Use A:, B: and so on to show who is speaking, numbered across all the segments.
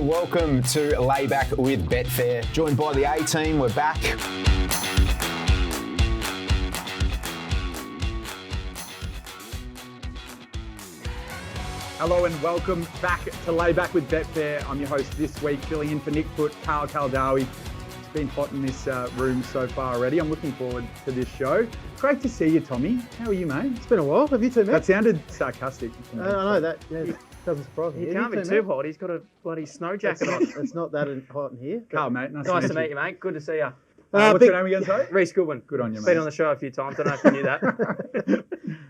A: welcome to Layback with Betfair. Joined by the A-team, we're back.
B: Hello and welcome back to Layback with Betfair. I'm your host this week, filling in for Nick Foot, Karl Kaldawi. It's been hot in this room so far already. I'm looking forward to this show. Great to see you, Tommy. How are you, mate?
C: It's been a while. Have you two met?
B: That sounded sarcastic.
C: I know that. Yeah, it doesn't surprise me.
D: He can't be too hot. He's got a bloody snow jacket on.
C: It's not that hot in here.
B: Karl, mate. Nice
D: to meet you, mate. Good to see you.
B: What's your name again, sorry?
D: Reece Goodwin.
B: Good on you, mate.
D: Been on the show a few times. Don't know if you knew that.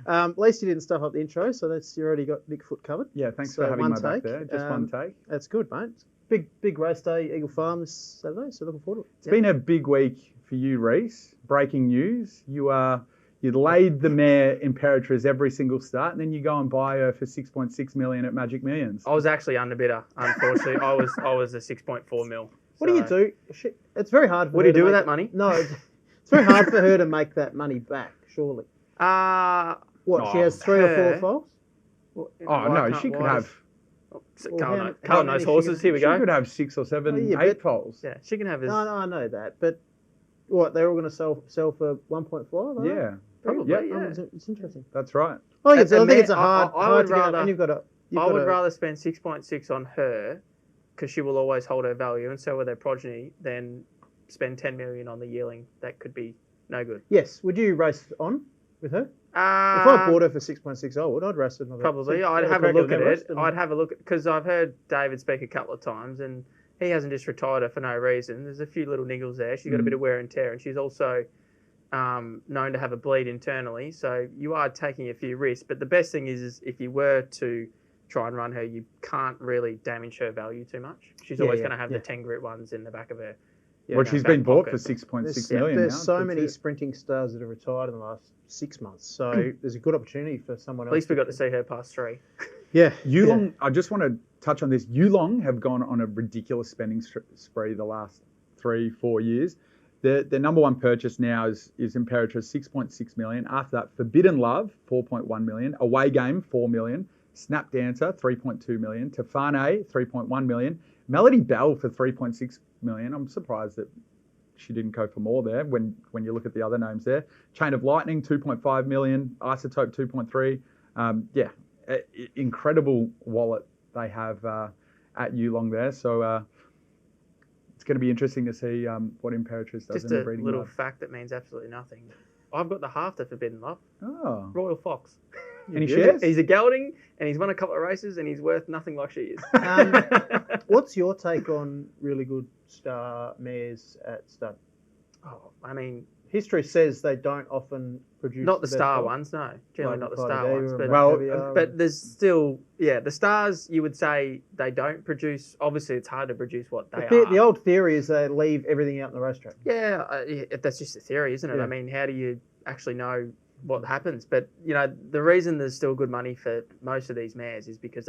C: At least you didn't stuff up the intro, so you already got Nick Foot covered.
B: Yeah, thanks for having my back there. Just one take.
C: That's good, mate. Big race day, Eagle Farm this Saturday, so looking forward to it.
B: It's been a big week for you, Reece. Breaking news. You laid the mare Imperatrice every single start, and then you go and buy her for $6.6 million at Magic Millions.
D: I was actually underbidder, unfortunately. I was a 6.4 mil.
C: What do you do? It's very hard for
D: What
C: her
D: do you do with
C: make
D: that money?
C: No, it's very hard for her to make that money back, surely. She has 3 or 4 foals?
B: She could have...
D: Karl knows horses. Here we go.
B: She could have 6 or 7, 8 foals.
D: Yeah, she can have his...
C: No, I know that, but what, they're all going to sell for 1.5?
B: Yeah.
D: Probably, yeah.
C: It's interesting.
B: That's right.
C: I think it's a hard to get, and you've got to...
D: I would rather spend 6.6 on her, because she will always hold her value, and so will their progeny, than spend 10 million on the yearling. That could be no good.
C: Yes. Would you race on with her? If I bought her for 6.6, I would. I'd race another.
D: Probably. I'd have a look at it. I'd have a look, because I've heard David speak a couple of times, and he hasn't just retired her for no reason. There's a few little niggles there. She's got a bit of wear and tear, and she's also known to have a bleed internally. So you are taking a few risks. But the best thing is if you were to try and run her, you can't really damage her value too much. She's always going to have the 10 grit ones in the back of her.
B: Well, she's been bought for 6.6 million.
C: There's so many sprinting stars that have retired in the last 6 months. So there's a good opportunity for someone else.
D: At least we got to see her past 3.
C: Yeah.
B: Yulong, I just want to touch on this. Yulong have gone on a ridiculous spending spree the last 3-4 years. Their number one purchase now is Imperatrice, 6.6 million. After that, Forbidden Love, 4.1 million. Away Game, 4 million. Snap Dancer, 3.2 million. Tefane, 3.1 million. Melody Bell for 3.6 million. I'm surprised that she didn't go for more there when you look at the other names there. Chain of Lightning, 2.5 million. Isotope, 2.3. Incredible wallet they have at Yulong there. So it's going to be interesting to see what Imperatrice does in the breeding.
D: Just a little fact that means absolutely nothing. I've got the half to Forbidden Love.
B: Oh.
D: Royal Fox.
B: Any shares?
D: He's a gelding, and he's won a couple of races, and he's worth nothing like she is.
C: What's your take on really good star mares at stud?
D: Oh, I mean...
C: History says they don't often produce...
D: Not the star ones, no. Generally not the star ones.
C: But
D: there's still... Yeah, the stars, you would say they don't produce... Obviously, it's hard to produce what they are.
C: The old theory is they leave everything out in the racetrack.
D: Yeah, that's just a theory, isn't it? Yeah. I mean, how do you actually know what happens? But, the reason there's still good money for most of these mares is because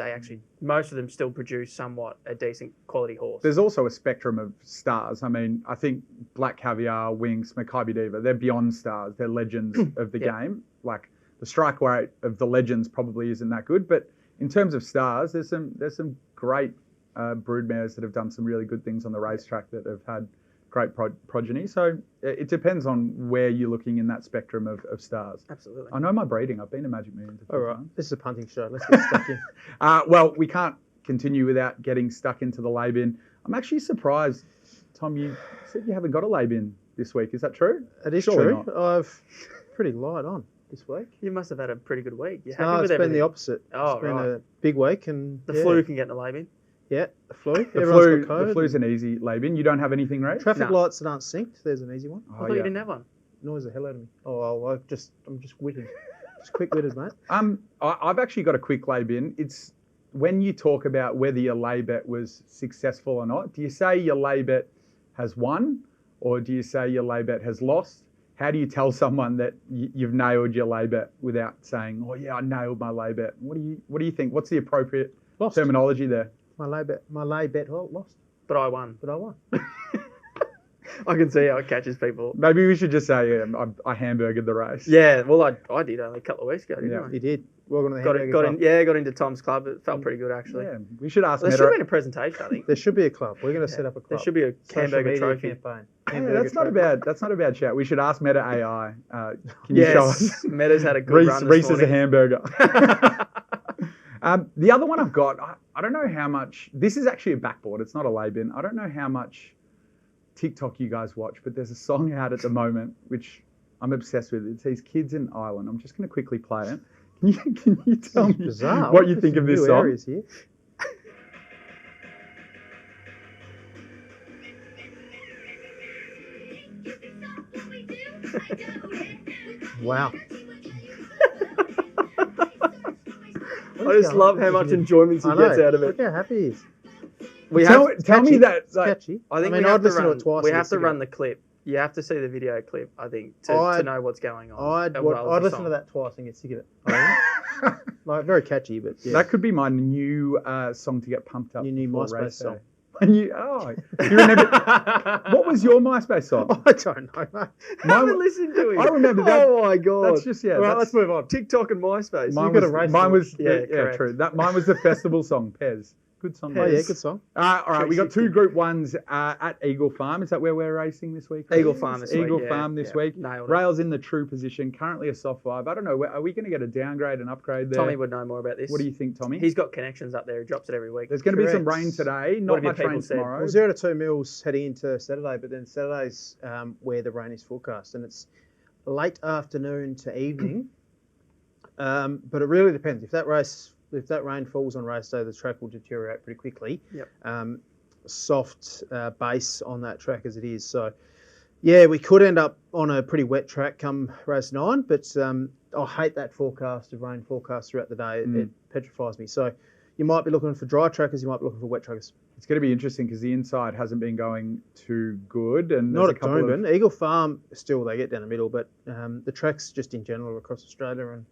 D: most of them still produce somewhat a decent quality horse.
B: There's also a spectrum of stars. I mean, I think Black Caviar, Winx, Maccabi Diva, they're beyond stars. They're legends of the game. Like, the strike rate of the legends probably isn't that good. But in terms of stars, there's some great brood mares that have done some really good things on the racetrack that have had great progeny. So it depends on where you're looking in that spectrum of stars.
D: Absolutely.
B: I know my breeding. I've been to Magic Millions.
C: All right. This is a punting show. Let's get stuck in.
B: Well, we can't continue without getting stuck into the lay bin. I'm actually surprised, Tom, you said you haven't got a lay bin this week. Is that true?
C: It is true. I've pretty light on this week.
D: You must have had a pretty good week.
C: It's been the opposite. It's been a big week. And
D: the flu can get in the lay bin.
C: Yeah, the flu.
B: The flu's an easy lay bin. You don't have anything, right?
C: Traffic lights that aren't synced. There's an easy one.
D: I thought you didn't have one.
C: Noise the hell out of me. I'm just witted. Just quick-witted, mate.
B: I've actually got a quick lay bin. It's when you talk about whether your lay bet was successful or not. Do you say your lay bet has won, or do you say your lay bet has lost? How do you tell someone that you've nailed your lay bet without saying, "Oh yeah, I nailed my lay bet"? What do you think? What's the appropriate terminology there?
C: My lay bet lost.
D: But I won. I can see how it catches people.
B: Maybe we should just say I hamburgered the race.
D: Yeah, well, I did only a couple of weeks ago, didn't I?
C: You did. Welcome to the Hamburger Club.
D: Got into Tom's club. It felt pretty good, actually.
B: Yeah, we should ask
D: There
B: Meta.
D: should have been a presentation, I think.
C: There should be a club. We're going to set up a club.
D: There should be a hamburger trophy
C: campaign.
B: Yeah, that's not a bad shout. We should ask Meta AI. Can you show us?
D: Meta's had a good run this
B: Reece is a
D: morning.
B: hamburger. The other one I've got, I don't know how much. This is actually a backboard. It's not a lay bin. I don't know how much TikTok you guys watch, but there's a song out at the moment which I'm obsessed with. It's these kids in Ireland. I'm just going to quickly play it. Can you tell me what you think of this song?
C: Here. Wow.
D: I just love how much enjoyment he gets out of it.
C: Look how happy he is.
B: Tell me that.
D: Catchy. I think
C: I'd listen to it twice.
D: We have to run the clip. You have to see the video clip, I think, to know what's going on.
C: I'd listen to that twice and get sick of it. Like, very catchy, but yeah.
B: That could be my new song to get pumped up.
C: Your new MySpace
B: race
C: song.
B: You remember? What was your MySpace song?
C: I don't know, mate.
D: I haven't listened to it.
B: I remember that.
D: Oh my god!
B: That's just
C: All right, let's move on.
D: TikTok and MySpace.
B: Mine was true. Mine was the festival song, Pez. Good song.
C: Oh yeah, good song.
B: All right, we got two Group 1s at Eagle Farm. Is that where we're racing this week?
D: Eagle Farm this week.
B: Eagle Farm this week.
D: Nailed it.
B: Rails in the true position. Currently a soft 5. I don't know. Are we going to get a downgrade, an upgrade there?
D: Tommy would know more about this.
B: What do you think, Tommy?
D: He's got connections up there. He drops it every week.
B: There's going to be some rain today. Not much rain tomorrow.
C: Well, 0 to 2 mils heading into Saturday, but then Saturday's where the rain is forecast, and it's late afternoon to evening. But it really depends. If that rain falls on race day, the track will deteriorate pretty quickly.
D: Yep.
C: Soft base on that track as it is. So, yeah, we could end up on a pretty wet track come race 9, but I hate that forecast of rain forecast throughout the day. It petrifies me. So you might be looking for dry trackers, you might be looking for wet trackers.
B: It's going to be interesting because the inside hasn't been going too good. And
C: not at Goodwin. Eagle Farm, still they get down the middle, but the tracks just in general across Australia, and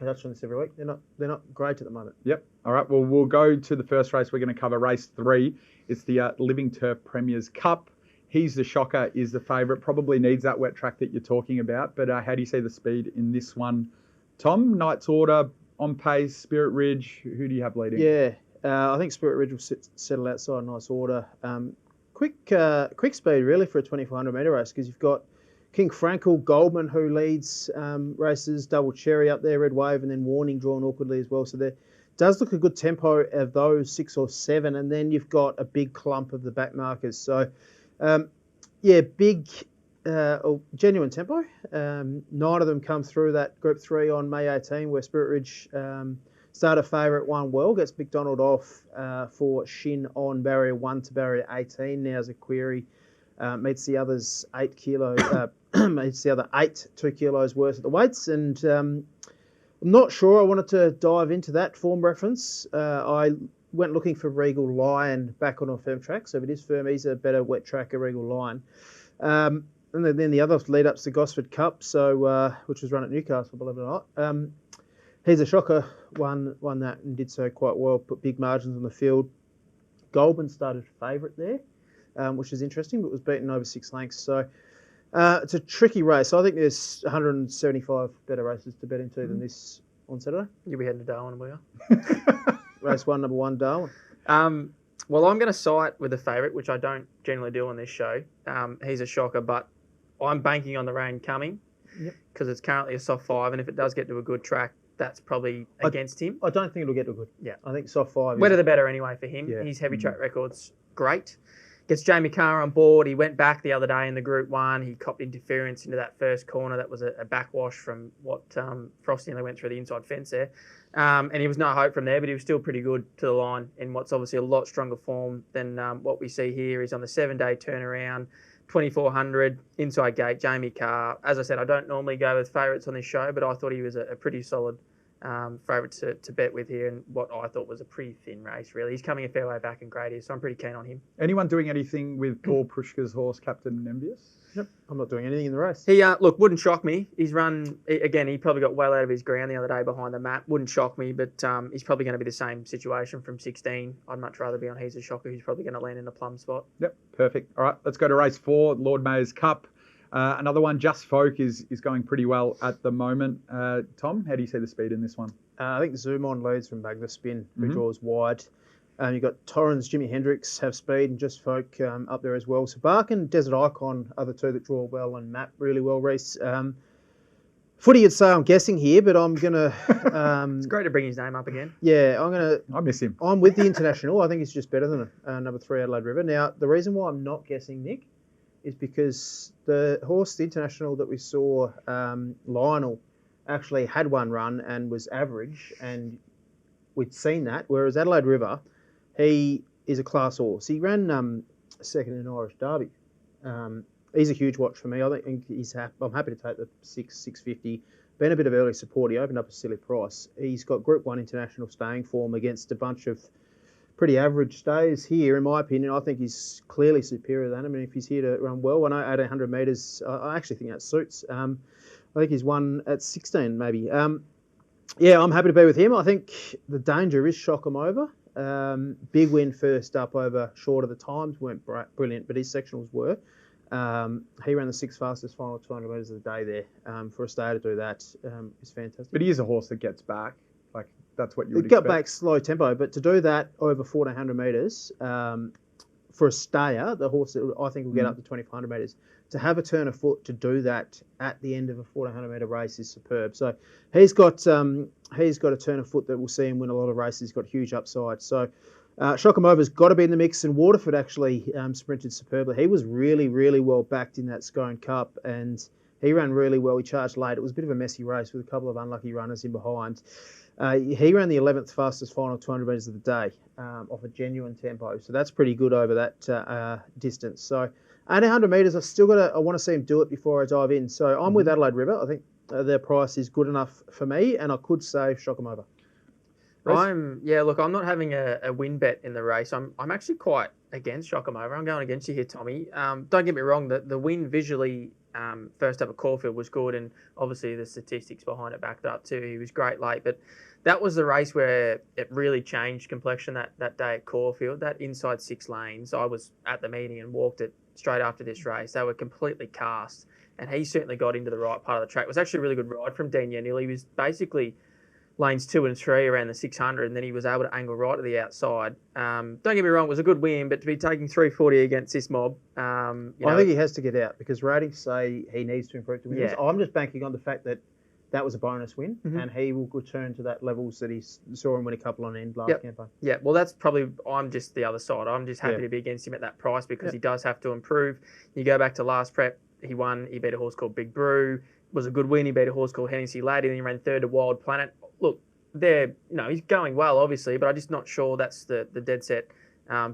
C: I touch on this every week, they're not great at the moment.
B: Yep. All right. Well, we'll go to the first race. We're going to cover race 3. It's the Living Turf Premiers Cup. He's the shocker, is the favourite. Probably needs that wet track that you're talking about. But how do you see the speed in this one, Tom? Knight's Order, On Pace, Spirit Ridge. Who do you have leading?
C: Yeah, I think Spirit Ridge will settle outside Knight's Order. Quick speed really for a 2400 metre race, because you've got King Frankel, Goldman, who leads races, Double Cherry up there, Red Wave, and then Warning drawn awkwardly as well. So there does look a good tempo of those 6 or 7, and then you've got a big clump of the back markers. So, big, genuine tempo. 9 of them come through that Group 3 on May 18, where Spirit Ridge started favourite, won well, gets McDonald off for Shin on barrier 1 to barrier 18. Now as a query, meets the others 8 kilos, meets the other 8 2 kilos worse at the weights, and I'm not sure. I wanted to dive into that form reference. I went looking for Regal Lion back on a firm track, so if it is firm, he's a better wet tracker, Regal Lion. And then the other lead ups to Gosford Cup, so which was run at Newcastle, believe it or not. He's a shocker, won that and did so quite well, put big margins on the field. Goldman started favourite there, which is interesting, but was beaten over 6 lengths. So it's a tricky race. I think there's 175 better races to bet into than this on Saturday.
D: You'll be heading to Darwin, will you?
C: Race 1, number 1, Darwin.
D: Well, I'm going to side with a favourite, which I don't generally do on this show. He's a shocker, but I'm banking on the rain coming because it's currently a soft 5, and if it does get to a good track, that's probably against him.
C: I don't think it'll get to a good.
D: Yeah.
C: I think soft 5.
D: Wetter the better anyway for him.
C: Yeah.
D: His heavy track record's great. Gets Jamie Carr on board. He went back the other day in the Group 1. He copped interference into that first corner. That was a backwash from what Frosty nearly went through the inside fence there. And he was no hope from there, but he was still pretty good to the line in what's obviously a lot stronger form than what we see here. He's on the 7-day turnaround, 2400, inside gate, Jamie Carr. As I said, I don't normally go with favourites on this show, but I thought he was a pretty solid favourite to bet with here, and what I thought was a pretty thin race, really. He's coming a fair way back in grade here, so I'm pretty keen on him.
B: Anyone doing anything with Paul Prushka's horse, Captain Envious?
C: Yep, I'm not doing anything in the race.
D: He look, wouldn't shock me. He's run again. He probably got well out of his ground the other day behind the map. Wouldn't shock me, but he's probably going to be the same situation from 16. I'd much rather be on He's a Shocker. He's probably going to land in the plum spot.
B: Yep, perfect. All right, let's go to race 4, Lord Mayor's Cup. Another one, Just Folk is going pretty well at the moment. Tom, how do you see the speed in this one?
C: I think Zoomon leads from Magna Spin, who draws wide. You've got Torrens, Jimi Hendrix have speed, and Just Folk up there as well. So Bark and Desert Icon are the two that draw well and map really well, Reece. Footy, you'd say I'm guessing here, but I'm going to...
D: It's great to bring his name up again.
C: Yeah, I'm going to...
B: I miss him.
C: I'm with the International. I think he's just better than number 3, Adelaide River. Now, the reason why I'm not guessing, Nick, is because the horse, the International that we saw, Lionel, actually had one run and was average, and we'd seen that, whereas Adelaide River, he is a class horse. He ran second in Irish Derby. He's a huge watch for me. I think I'm happy to take the 650. Been a bit of early support. He opened up a silly price. He's got Group 1 International staying form against a bunch of pretty average stays here, in my opinion. I think he's clearly superior than him, and if he's here to run well, I know 1,800 metres, I actually think that suits. I think he's won at 16, maybe. Yeah, I'm happy to be with him. I think the danger is shock him over. Big win first up over short of the times, weren't brilliant, but his sectionals were. He ran the 6th fastest final 200 metres of the day there. For a stayer to do that is fantastic.
B: But he is a horse that gets back. Like, that's what you would
C: expect.
B: Got
C: back slow tempo, but to do that over 1,400 metres, for a stayer, the horse I think will get up to 2,500 metres. To have a turn of foot to do that at the end of a 1,400 metre race is superb. So he's got a turn of foot that will see him win a lot of races. He's got huge upside. So Shockamova's got to be in the mix, and Waterford actually sprinted superbly. He was really, really well backed in that Scone Cup, and he ran really well. He charged late. It was a bit of a messy race with a couple of unlucky runners in behind. He ran the 11th fastest final 200 metres of the day off a genuine tempo. So that's pretty good over that distance. So 800 metres, I want to see him do it before I dive in. So I'm with Adelaide River. I think their price is good enough for me, and I could say Shockamover.
D: I'm not having a win bet in the race. I'm actually quite against Shockamover. I'm going against you here, Tommy. Don't get me wrong, the win visually first up at Caulfield was good, and obviously the statistics behind it backed it up too. He was great late, but that was the race where it really changed complexion that day at Caulfield. That inside 6 lanes, I was at the meeting and walked it straight after this race. They were completely cast, and he certainly got into the right part of the track. It was actually a really good ride from Dean Yenil. He was basically lanes 2 and 3 around the 600, and then he was able to angle right to the outside. Don't get me wrong, it was a good win, but to be taking 340 against this mob,
C: I think he has to get out because ratings say he needs to improve to win. Yeah. I'm just banking on the fact that was a bonus win, and he will return to that levels that he saw him win a couple on end last campaign. Yeah,
D: well, that's probably, I'm just the other side. I'm just happy to be against him at that price because he does have to improve. You go back to last prep, he won, he beat a horse called Big Brew, was a good win, he beat a horse called Hennessy Lady, and he ran 3rd to Wild Planet. Look, he's going well, obviously, but I'm just not sure that's the dead set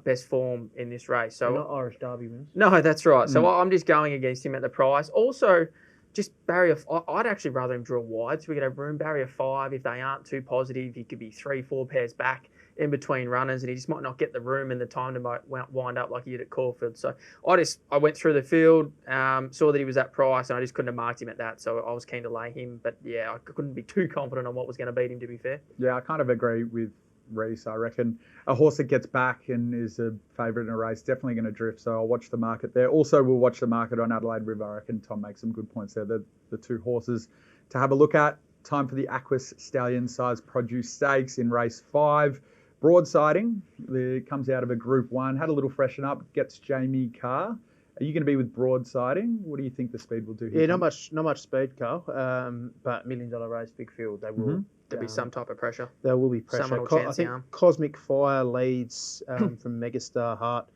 D: best form in this race. So
C: not Irish Derby winners.
D: No, that's right. So I'm just going against him at the price. Also, just barrier, I'd actually rather him draw wide so we could have room. Barrier 5, if they aren't too positive, he could be 3-4 pairs back in between runners, and he just might not get the room and the time to wind up like he did at Caulfield. So I went through the field, saw that he was that price, and I just couldn't have marked him at that. So I was keen to lay him, but yeah, I couldn't be too confident on what was going to beat him, to be fair.
B: Yeah, I kind of agree with Reece. I reckon a horse that gets back and is a favourite in a race definitely going to drift. So I'll watch the market there. Also, we'll watch the market on Adelaide River. I reckon Tom makes some good points there. The 2 horses to have a look at. Time for the Aquis Stallion Size Produce Stakes in race 5. Broadsiding, it comes out of a Group 1. Had a little freshen up. Gets Jamie Carr. Are you going to be with broadsiding? What do you think the speed will do here?
C: Yeah, not much speed, Carl. But $1 million race, big field. They will.
D: There'll be some type of pressure.
C: There will be pressure. I think Cosmic Fire leads from Megastar Heart.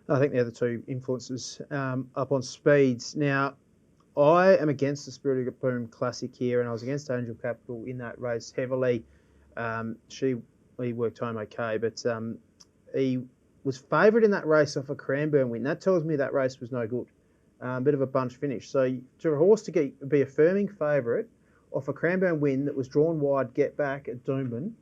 C: I think they're the 2 influences up on speeds. Now, I am against the Spirit of Boom Classic here, and I was against Angel Capital in that race heavily. He worked home okay, but he was favoured in that race off a Cranbourne win. That tells me that race was no good. Bit of a bunch finish. So to a horse to be a firming favourite off a Cranbourne win that was drawn wide, get back at Doomben,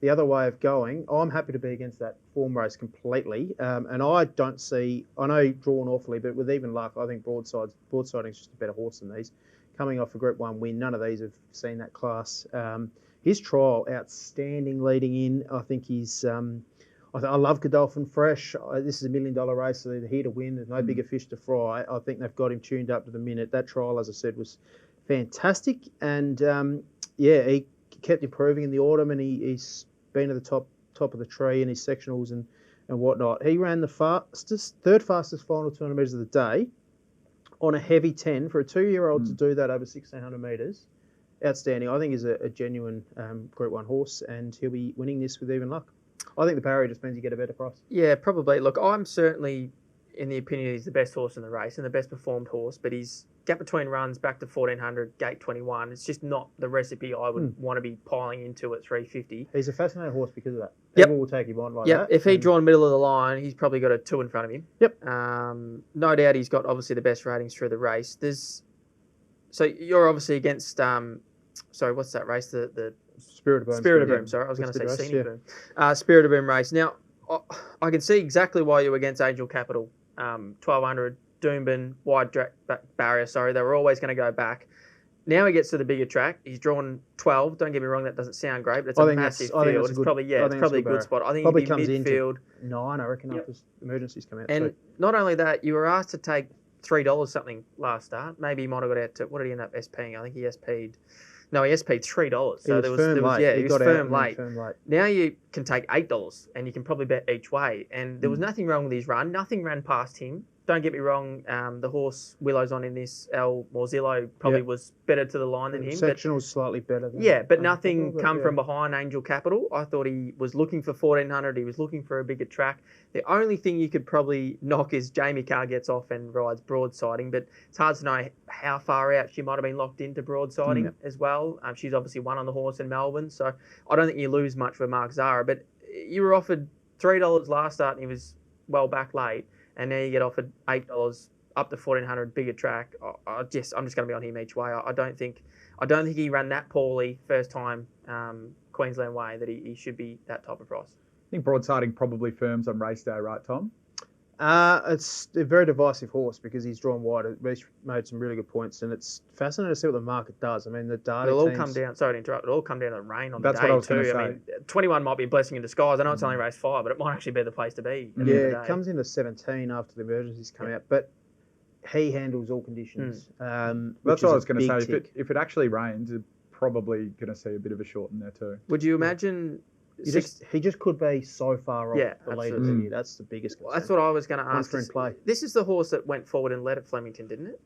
C: the other way of going, I'm happy to be against that form race completely. And I don't see, I know drawn awfully, but with even luck, I think Broadsiding is just a better horse than these. Coming off a Group 1 win, none of these have seen that class. His trial, outstanding leading in. I think he's... I love Godolphin Fresh. This is $1 million race, so they're here to win. There's no bigger fish to fry. I think they've got him tuned up to the minute. That trial, as I said, was fantastic. And, he kept improving in the autumn, and he's been at the top of the tree in his sectionals and whatnot. He ran the third fastest final 200 metres of the day on a heavy 10 for a 2-year-old to do that over 1,600 metres. Outstanding. I think he's a genuine Group 1 horse, and he'll be winning this with even luck. I think the barrier just means you get a better price.
D: Yeah, probably. Look, I'm certainly in the opinion he's the best horse in the race and the best performed horse, but his gap between runs back to 1,400, gate 21, it's just not the recipe I would want to be piling into at 350.
C: He's a fascinating horse because of that. People will take him on like that.
D: If he'd drawn middle of the line, he's probably got a 2 in front of him.
C: Yep.
D: No doubt he's got obviously the best ratings through the race. So you're obviously against, what's that race? The
C: Spirit of Boom.
D: Spirit of Boom, sorry. I was going to say Scenic Boom. Spirit of Boom race. Now, I can see exactly why you were against Angel Capital. 1,200, Doomben, wide barrier, sorry. They were always going to go back. Now he gets to the bigger track. He's drawn 12. Don't get me wrong, that doesn't sound great, but it's a massive field. It's probably a good spot. I think
C: probably
D: he'd be
C: comes
D: midfield.
C: Into 9, I reckon, after emergencies come out.
D: And not only that, you were asked to take $3 something last start. Maybe he might have got out to, what did he end up SPing? I think he SP'd. No, he SP'd $3. So he was firm late. Now you can take $8 and you can probably bet each way. And there was nothing wrong with his run. Nothing ran past him. Don't get me wrong, the horse Willow's on in this, El Morzillo, probably was better to the line than him.
C: Sectional's slightly better than
D: but nothing come from behind Angel Capital. I thought he was looking for 1,400. He was looking for a bigger track. The only thing you could probably knock is Jamie Carr gets off and rides broadsiding, but it's hard to know how far out she might have been locked into broadsiding as well. She's obviously won on the horse in Melbourne, so I don't think you lose much for Mark Zara, but you were offered $3 last start and he was well back late. And now you get offered $8 up to 1,400, bigger track. I'm just going to be on him each way. I don't think he ran that poorly first time Queensland way that he should be that type of price.
B: I think broadsiding probably firms on race day, right, Tom?
C: It's a very divisive horse because he's drawn wide. Reece made some really good points, and it's fascinating to see what the market does. I mean, the data
D: it'll all come down. Sorry to interrupt. It'll all come down to the rain on the day too.
B: I mean,
D: 21 might be a blessing in disguise. I know it's only race 5, but it might actually be the place to be.
C: It comes into 17 after the emergencies come out, but he handles all conditions.
B: That's what I was going to say. If it actually rains, it's probably going to see a bit of a shorten there too.
D: Would you imagine?
C: He just could be so far off the leaders here. That's the biggest concern.
D: That's what I was going to ask.
C: Play.
D: This is the horse that went forward and led at Flemington, didn't it?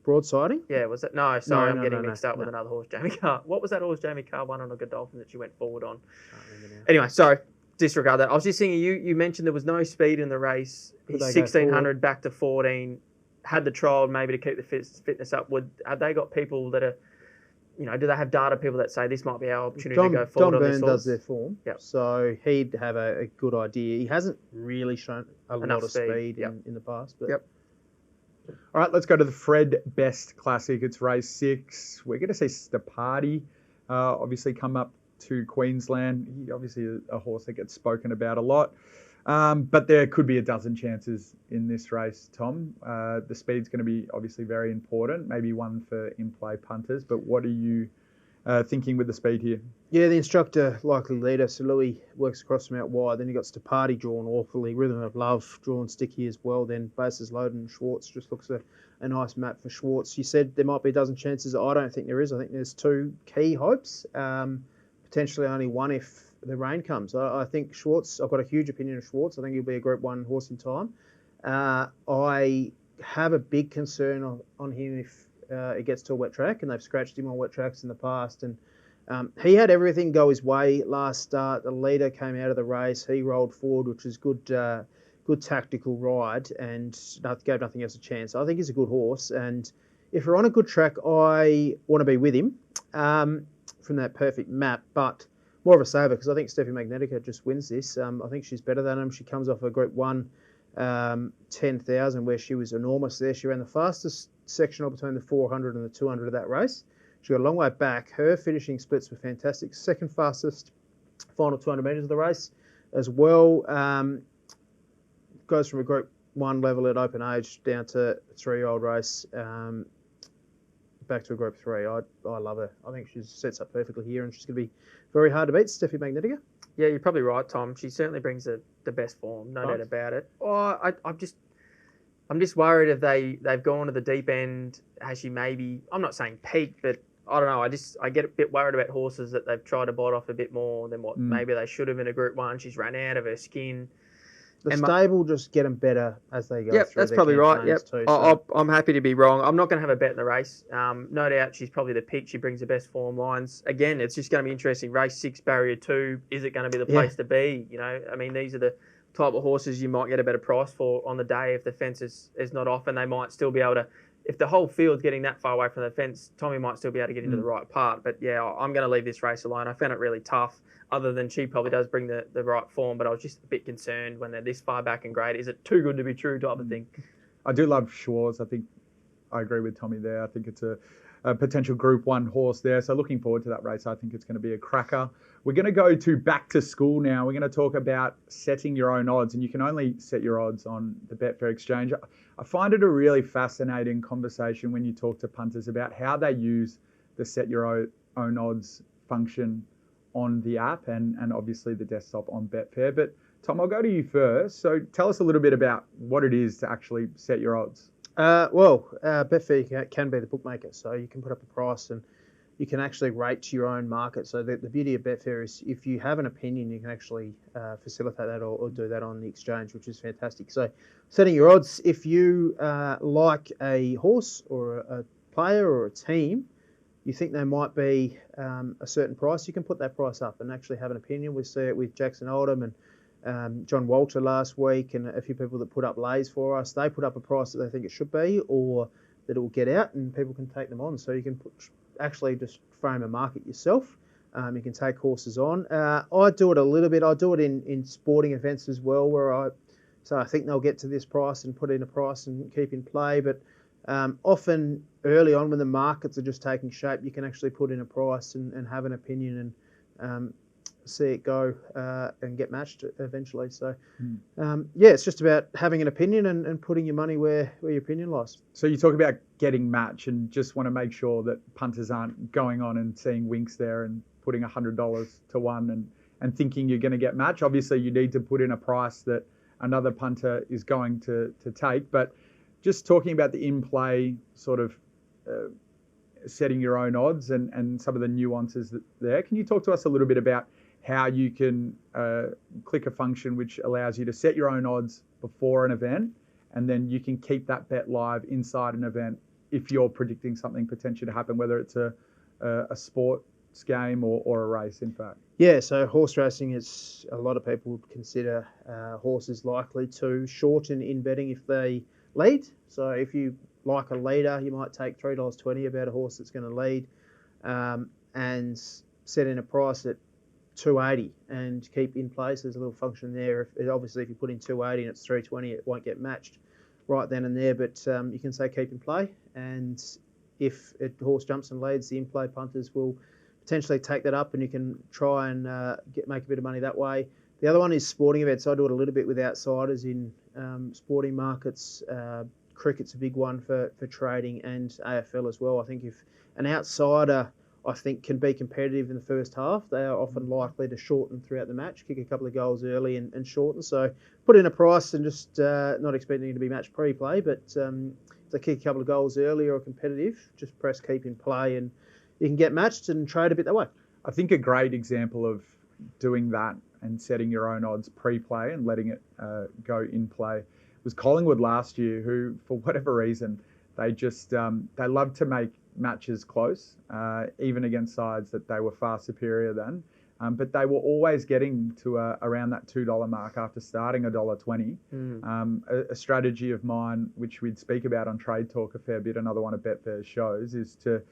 C: Broadsiding?
D: Yeah, was it? No, sorry, I'm getting mixed up with another horse, Jamie Carr. What was that horse Jamie Carr won on a Godolphin that she went forward on? Anyway, sorry, disregard that. I was just thinking, you mentioned there was no speed in the race. He's 1,600 back to 14. Had the trial maybe to keep the fitness up. Have they got people that are... do they have data people that say this might be our opportunity to go forward on this horse?
C: Don Byrne does their form, so he'd have a good idea. He hasn't really shown a lot of speed in the past. But
B: All right, let's go to the Fred Best Classic. It's race 6. We're going to see Stapati obviously come up to Queensland. He obviously is a horse that gets spoken about a lot. But there could be a dozen chances in this race, Tom. The speed's going to be obviously very important, maybe one for in-play punters. But what are you thinking with the speed here?
C: Yeah, the instructor likely leader. So Louis works across from out wide. Then you got Stapati drawn awfully. Rhythm of Love drawn sticky as well. Then Bases Loaded and Schwartz just looks a nice map for Schwartz. You said there might be a dozen chances. I don't think there is. I think there's 2 key hopes. Potentially only one if the rain comes. I think Schwartz, I've got a huge opinion of Schwartz. I think he'll be a Group 1 horse in time. I have a big concern on him if it gets to a wet track, and they've scratched him on wet tracks in the past. And he had everything go his way last start. The leader came out of the race. He rolled forward, which was good tactical ride, and gave nothing else a chance. I think he's a good horse. And if we're on a good track, I want to be with him from that perfect map. But more of a saver because I think Steffi Magnetica just wins this. I think she's better than him. She comes off a Group 1 10,000 where she was enormous there. She ran the fastest sectional between the 400 and the 200 of that race. She got a long way back. Her finishing splits were fantastic. Second fastest final 200 metres of the race as well. Goes from a Group 1 level at open age down to a 3-year-old race, back to a Group 3. I love her. I think she sets up perfectly here, and she's going to be very hard to beat. Steffi Magnetica.
D: Yeah, you're probably right, Tom. She certainly brings the best form, no doubt about it. Oh, I'm just worried if they've gone to the deep end. Has she maybe? I'm not saying peaked, but I don't know. I get a bit worried about horses that they've tried to bite off a bit more than what maybe they should have in a Group 1. She's run out of her skin.
C: The stable just get them better as they go.
D: Yep,
C: through
D: that's probably right. Yep,
C: too, so.
D: I'm happy to be wrong. I'm not going to have a bet in the race. No doubt she's probably the pick. She brings the best form lines. Again, it's just going to be interesting. Race 6, Barrier 2. Is it going to be the place to be? You know, I mean, these are the type of horses you might get a better price for on the day if the fence is not off, and they might still be able to. If the whole field's getting that far away from the fence, Tommy might still be able to get into the right part. But yeah, I'm going to leave this race alone. I found it really tough. Other than she probably does bring the right form, but I was just a bit concerned when they're this far back in grade. Is it too good to be true type of thing?
B: I do love Schwartz. I think I agree with Tommy there. I think it's a potential Group 1 horse there. So looking forward to that race. I think it's going to be a cracker. We're going to go to back to school now. We're going to talk about setting your own odds, and you can only set your odds on the Betfair exchange. I find it a really fascinating conversation when you talk to punters about how they use the set your own odds function on the app and obviously the desktop on Betfair. But Tom, I'll go to you first. So tell us a little bit about what it is to actually set your odds.
C: Betfair can be the bookmaker, so you can put up a price and you can actually rate your own market. So the beauty of Betfair is if you have an opinion, you can actually facilitate that or do that on the exchange, which is fantastic. So setting your odds, if you like a horse or a player or a team, you think they might be a certain price, you can put that price up and actually have an opinion. We see it with Jackson Oldham and John Walter last week, and a few people that put up lays for us. They put up a price that they think it should be or that it will get out, and people can take them on. So you can actually just frame a market yourself. You can take horses on. I do it a little bit. I do it in sporting events as well, where I think they'll get to this price and put in a price and keep in play. But often early on when the markets are just taking shape, you can actually put in a price and have an opinion and see it go and get matched eventually. So, it's just about having an opinion and putting your money where your opinion lies.
B: So you talk about getting match and just want to make sure that punters aren't going on and seeing winks there and putting $100 to one and thinking you're going to get match. Obviously, you need to put in a price that another punter is going to take. But just talking about the in-play sort of setting your own odds and some of the nuances there, can you talk to us a little bit about how you can click a function which allows you to set your own odds before an event, and then you can keep that bet live inside an event if you're predicting something potentially to happen, whether it's a sports game or a race, in fact?
C: Yeah, so horse racing is, a lot of people would consider horses likely to shorten in betting if they lead. So if you like a leader, you might take $3.20 about a horse that's going to lead and set in a price at $2.80 and keep in place. There's a little function there. Obviously, if you put in $2.80 and it's $3.20, it won't get matched right then and there. But you can say keep in play, and if a horse jumps and leads, the in-play punters will potentially take that up, and you can try and make a bit of money that way. The other one is sporting events. I do it a little bit with outsiders in sporting markets. Cricket's a big one for trading, and AFL as well. I think if an outsider, I think, can be competitive in the first half, they are often likely to shorten throughout the match, kick a couple of goals early and shorten. So put in a price and just not expecting it to be match pre-play, but if they kick a couple of goals early or competitive, just press keep in play and you can get matched and trade a bit that way.
B: I think a great example of doing that and setting your own odds pre-play and letting it go in play was Collingwood last year, who, for whatever reason, they just they love to make matches close, even against sides that they were far superior than. But they were always getting to around that $2 mark after starting $1.20. A strategy of mine, which we'd speak about on Trade Talk a fair bit, another one of Betfair's shows, is to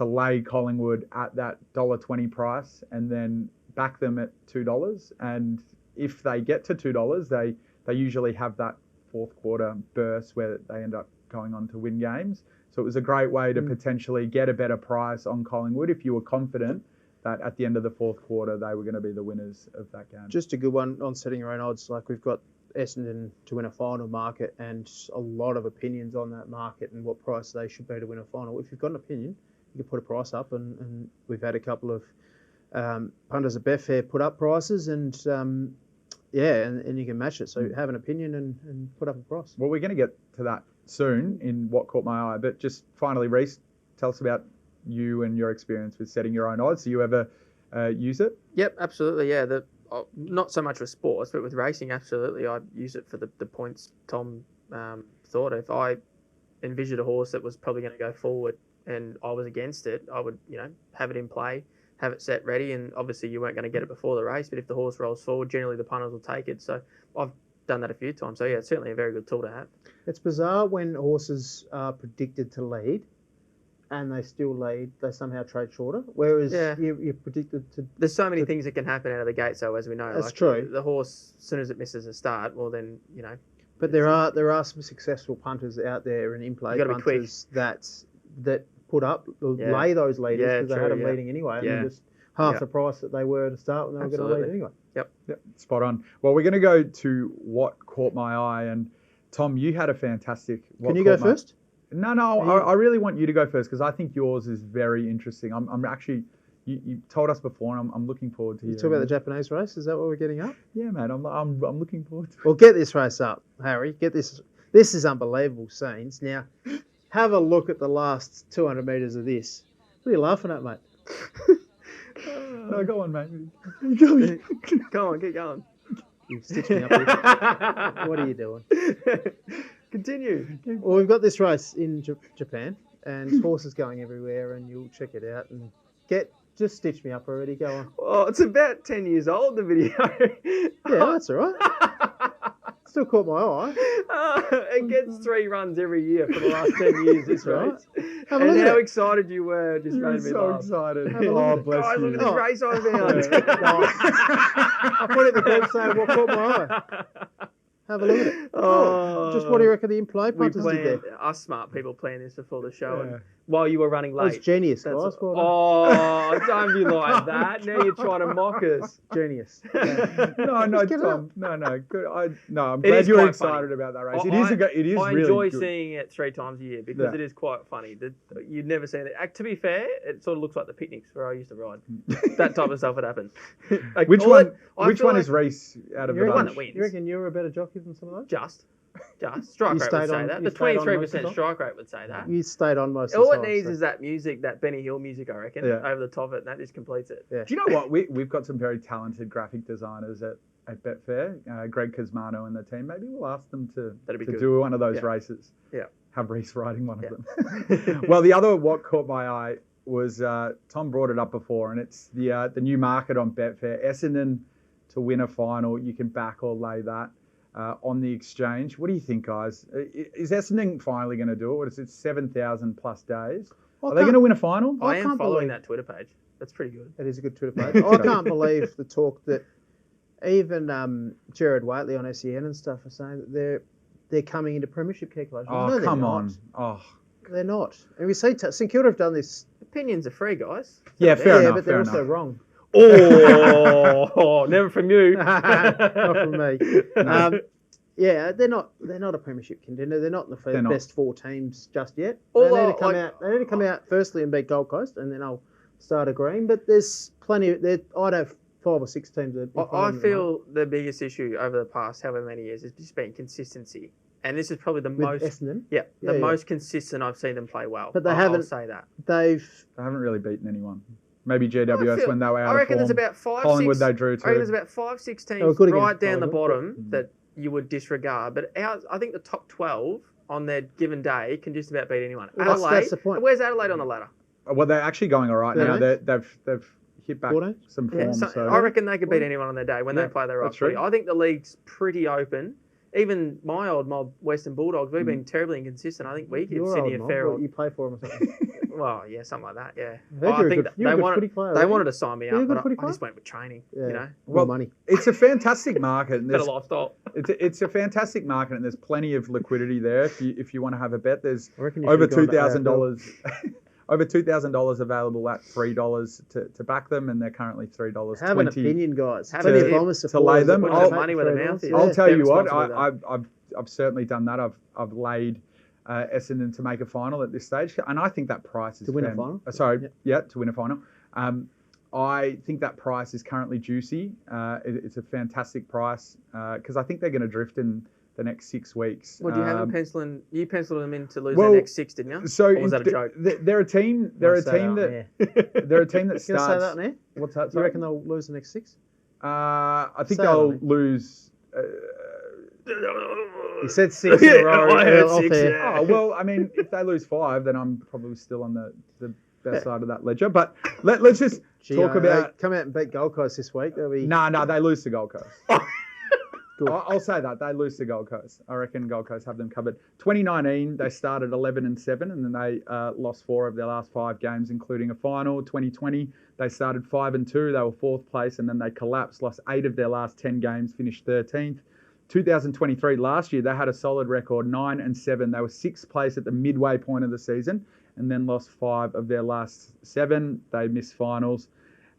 B: lay Collingwood at that $1.20 price and then back them at $2. And if they get to $2, they usually have that fourth quarter burst where they end up going on to win games. So it was a great way to potentially get a better price on Collingwood if you were confident that at the end of the fourth quarter they were going to be the winners of that game.
C: Just a good one on setting your own odds. Like we've got Essendon to win a final market and a lot of opinions on that market and what price they should be to win a final. If you've got an opinion, you can put a price up, and we've had a couple of punters at Betfair put up prices and you can match it. So have an opinion and put up a price.
B: Well, we're going to get to that soon in what caught my eye. But just finally, Reece, tell us about you and your experience with setting your own odds. Do you ever use it?
D: Yep, absolutely. Yeah, not so much with sports, but with racing, absolutely. I use it for the points Tom thought. If I envisioned a horse that was probably going to go forward and I was against it, I would, have it in play, have it set ready, and obviously you weren't going to get it before the race, but if the horse rolls forward, generally the punters will take it. So I've done that a few times. So yeah, it's certainly a very good tool to have.
C: It's bizarre when horses are predicted to lead and they still lead, they somehow trade shorter, whereas you're predicted to...
D: There's so many things that can happen out of the gate, so as we know.
C: That's true.
D: The horse, as soon as it misses a start, well then,
C: But there are some successful punters out there and in-play punters that put up, lay those leaders because they had them leading anyway, and then just half the price that they were to start when they were going to lead anyway.
D: Yep,
B: spot on. Well, we're going to go to what caught my eye, and Tom, you had a fantastic...
C: Can you go first?
B: No, I really want you to go first because I think yours is very interesting. I'm actually... You told us before, and I'm looking forward to hearing.
C: You talk about the Japanese race? Is that what we're getting up?
B: Yeah, mate. I'm looking forward to it.
C: Well, get this race up, Harry. Get this. This is unbelievable scenes. Now, have a look at the last 200 metres of this. What are you laughing at, mate?
B: No, go on, mate.
D: Go on, keep going.
C: You've stitched me up here. What are you doing?
D: Continue.
C: Well, we've got this race in Japan, and horses going everywhere, and you'll check it out and just stitch me up already. Go on.
D: Oh, it's about 10 years old, the video.
C: Yeah, that's all right. Still caught my eye.
D: It gets 3 runs every year for the last 10 years, this race.
C: Have a look
D: and
C: at
D: how
C: it.
D: excited you were just made me
B: so
D: laugh.
B: excited.
C: Oh,
B: bless
D: Guys,
B: you.
D: look at this race I found.
C: I put it in the group saying what caught my eye. Have a look at it. Just what do you reckon the in-play punters did there?
D: Us smart people planned this before the show and while you were running late.
C: It's genius, guys.
D: Oh, don't be like that. Now you're trying to mock us.
C: Genius.
B: No, Tom. No. Good. I'm glad you're excited about that race. It is
D: I
B: really
D: enjoy
B: good.
D: seeing it 3 times a year because it is quite funny. You'd never seen it. To be fair, it sort of looks like the picnics where I used to ride. That type of stuff would happen. Like,
B: which one is Reece out of the
D: one
B: bunch?
D: that wins?
C: You reckon you're a better jockey than some of those?
D: Just. Strike rate would say that. The 23% strike rate would say that.
C: You stayed on most of the
D: All
C: time.
D: it needs is that music, that Benny Hill music, I reckon, over the top of it, and that just completes it.
C: Yeah.
B: Do you know what? We've got some very talented graphic designers at Betfair, Greg Cosmano and the team. Maybe we'll ask them to do one of those races.
D: Yeah.
B: Have Reece riding one of them. Well, the other what caught my eye was Tom brought it up before, and it's the new market on Betfair. Essendon to win a final, you can back or lay that. On the exchange. What do you think, guys? Is Essendon finally going to do it? What is it, 7,000 plus days? Are they going to win a final?
D: I am following that Twitter page. That's pretty good.
C: It is a good Twitter page. I can't believe the talk that even Gerard Whateley on SEN and stuff are saying that they're coming into premiership calculations.
B: Oh,
C: no,
B: come on. Oh.
C: They're not. And we see St Kilda have done this.
D: Opinions are free, guys.
B: Yeah, fair enough.
C: But they're also wrong.
D: Oh, never from you.
C: Not from me. They're not a premiership contender. They're not the best 4 teams just yet. They need to come out firstly and beat Gold Coast, and then I'll start agreeing. But there's plenty. I'd have 5 or 6 teams.
D: I feel the biggest issue over the past however many years has just been consistency. And this is probably the most
C: Essendon?
D: most consistent I've seen them play well.
C: But they
D: I'll say that.
B: They haven't really beaten anyone. Maybe GWS when they were out
D: I reckon
B: of form.
D: there's about 5,
B: Collingwood
D: 6.
B: they drew too.
D: I reckon there's about 5, 6 teams right down the bottom that you would disregard. But I think the top 12 on their given day can just about beat anyone.
C: Well, that's the point.
D: Where's Adelaide on the ladder?
B: Well, they're actually going all right now. They've hit back some form.
D: I reckon they could beat anyone on their day when they play their right footy. I think the league's pretty open. even my old mob, Western Bulldogs, we've been terribly inconsistent. I think we give
C: Your
D: Sydney
C: old
D: a fair
C: mob,
D: old.
C: you play for them or something?
D: Well, yeah, something like that. Yeah.
C: I think
D: they wanted to sign me
C: You're a
D: up,
C: good
D: but
C: footy
D: I
C: player?
D: just went with training.
C: Yeah.
D: You know,
C: More money.
B: It's a fantastic market. And
D: better
B: there's
D: lifestyle.
B: It's a fantastic market, and there's plenty of liquidity there. If you want to have a bet, there's
C: I reckon you
B: over
C: should have gone to
B: $2,000 over $2,000 available at $3 to back them, and they're currently $3.20.
C: Have an opinion, guys.
D: Have
C: Plenty
D: it.
C: of Bombers
B: To lay
C: supporters
B: them.
C: that
D: Put
C: want
B: I'll-
C: to make
D: money where
C: the
D: their
C: $3.
D: mouth is.
B: I'll tell
D: They're
B: you what,
D: responsible with
B: I've certainly done that. I've laid Essendon to make a final at this stage, and I think that price is
C: To win a final?
B: to win a final. I think that price is currently juicy. It's a fantastic price because I think they're going to drift in the next 6 weeks.
D: Well, do you have them penciling? You penciled them in to lose
B: well,
D: their next 6, didn't you?
B: So
D: Or was that a joke?
B: They're a team. They're a team that they're a team that
C: You gonna say
B: starts.
C: that now?
B: What's that?
C: Do you
B: Sorry?
C: reckon they'll lose the next 6?
B: I think
C: Say that,
B: they'll
C: mate.
B: lose.
C: You said 6 in a row.
D: I heard
C: off
D: 6,
C: air.
D: yeah.
B: Oh, well, I mean, if they lose 5, then I'm probably still on the best side of that ledger. But let's just talk about.
C: They come out and beat Gold Coast this week. They'll be
B: No, they lose to Gold Coast.
C: good.
B: I'll say that. They lose to Gold Coast. I reckon Gold Coast have them covered. 2019, they started 11-7, and then they lost 4 of their last 5 games, including a final. 2020, they started 5-2. They were 4th place, and then they collapsed, lost 8 of their last 10 games, finished 13th. 2023, last year, they had a solid record, 9-7. They were 6th place at the midway point of the season, and then lost 5 of their last 7. They missed finals.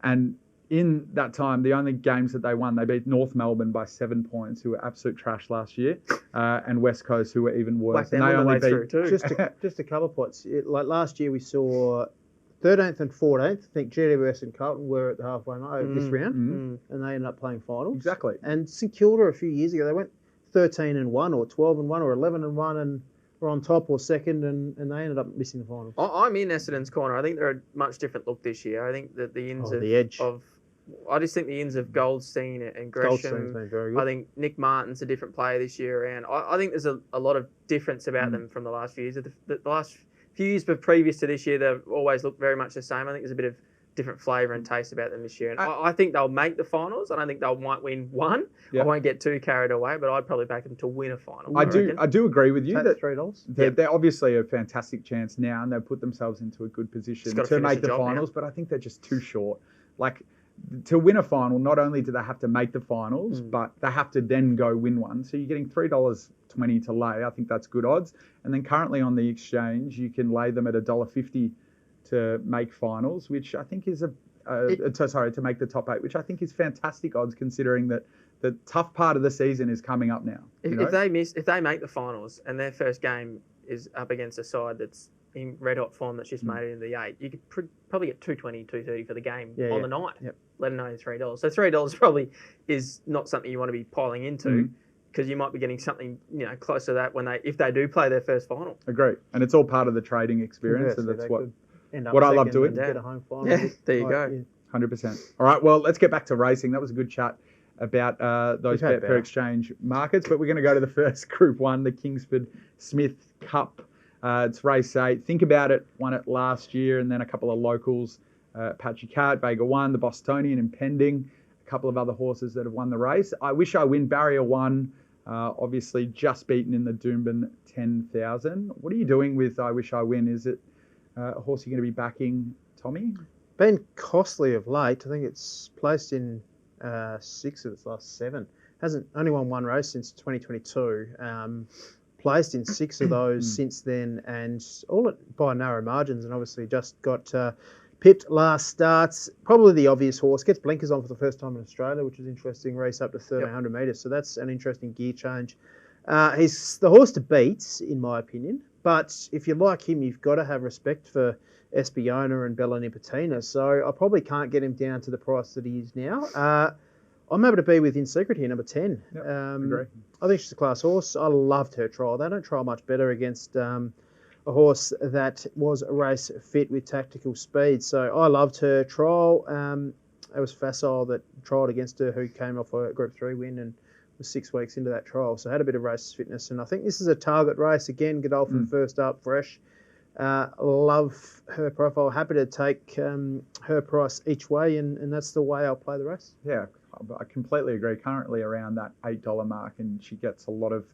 B: And in that time, the only games that they won, they beat North Melbourne by 7 points, who were absolute trash last year, and West Coast, who were even worse.
D: Whack them
B: And they
D: on the
B: only
D: way
B: beat.
D: through too.
C: just a couple of points. Like last year, we saw 13th and 14th. I think GWS and Carlton were at the halfway mark this round, and they ended up playing finals.
B: Exactly.
C: And St Kilda a few years ago, they went 13-1 or 12-1 or 11-1 and were on top or second, and they ended up missing the finals.
D: I'm in Essendon's corner. I think they're a much different look this year. I think that the ins
C: the edge.
D: I just think the ins of Goldstein and
C: Goldstein's
D: Gresham.
C: been very good.
D: I think Nick Martin's a different player this year around. I think there's a lot of difference about them from the last few years. The last few years, but previous to this year, they've always looked very much the same. I think there's a bit of different flavour and taste about them this year. And I think they'll make the finals. I don't think they might win one.
B: Yeah.
D: I won't get too carried away, but I'd probably back them to win a final.
B: I
D: reckon.
B: do agree with you
C: Take
B: that
C: $3.
B: they're obviously a fantastic chance now, and they've put themselves into a good position
D: Just gotta
B: to
D: finish
B: make
D: the
B: the
D: job
B: finals. But I think they're just too short. Like, to win a final, not only do they have to make the finals, but they have to then go win one. So you're getting $3.20 to lay. I think that's good odds. And then currently on the exchange, you can lay them at $1.50 to make finals, which I think is to make the top 8, which I think is fantastic odds considering that the tough part of the season is coming up now.
D: If they make the finals and their first game is up against a side that's in red hot form that's just made it into the 8, you could probably get $2.20, $2.30 for the game on the night.
C: Yep.
D: Let them know $3. So $3 probably is not something you want to be piling into because you might be getting something close to that if they do play their first final.
B: Agree. And it's all part of the trading experience, and that's what
C: End up
B: what I love
C: second
B: doing.
C: and get a home final.
D: Yeah, there you go.
B: 100%. All right, well, let's get back to racing. That was a good chat about those
C: We've had
B: Betfair
C: better.
B: Exchange markets, but we're going to go to the first Group 1, the Kingsford Smith Cup. It's race 8. Think about it, won it last year, and then a couple of locals, Apache Cat, Vega 1, the Bostonian, Impending, a couple of other horses that have won the race. I Wish I Win, Barrier 1, obviously just beaten in the Doomben 10,000. What are you doing with I Wish I Win? Is it a horse you're going to be backing, Tommy?
C: Been costly of late. I think it's placed in 6 of its last 7. Hasn't only won one race since 2022. Placed in 6 of those since then, and all by narrow margins. And obviously just got pipped last starts. Probably the obvious horse. Gets blinkers on for the first time in Australia, which is interesting. Race up to 1,300 metres, so that's an interesting gear change. He's the horse to beat, in my opinion. But if you like him, you've got to have respect for Espiona and Bella Nipotina. So I probably can't get him down to the price that he is now. I'm able to be with In Secret here, number 10.
B: Yep, agree.
C: I think she's a class horse. I loved her trial. They don't trial much better against a horse that was race fit with tactical speed. So I loved her trial. It was Facile that trialled against her, who came off a Group 3 win and was 6 weeks into that trial. So had a bit of race fitness. And I think this is a target race. Again, Godolphin first up, fresh. Love her profile. Happy to take her price each way, and that's the way I'll play the race.
B: Yeah, I completely agree. Currently around that $8 mark, and she gets a lot of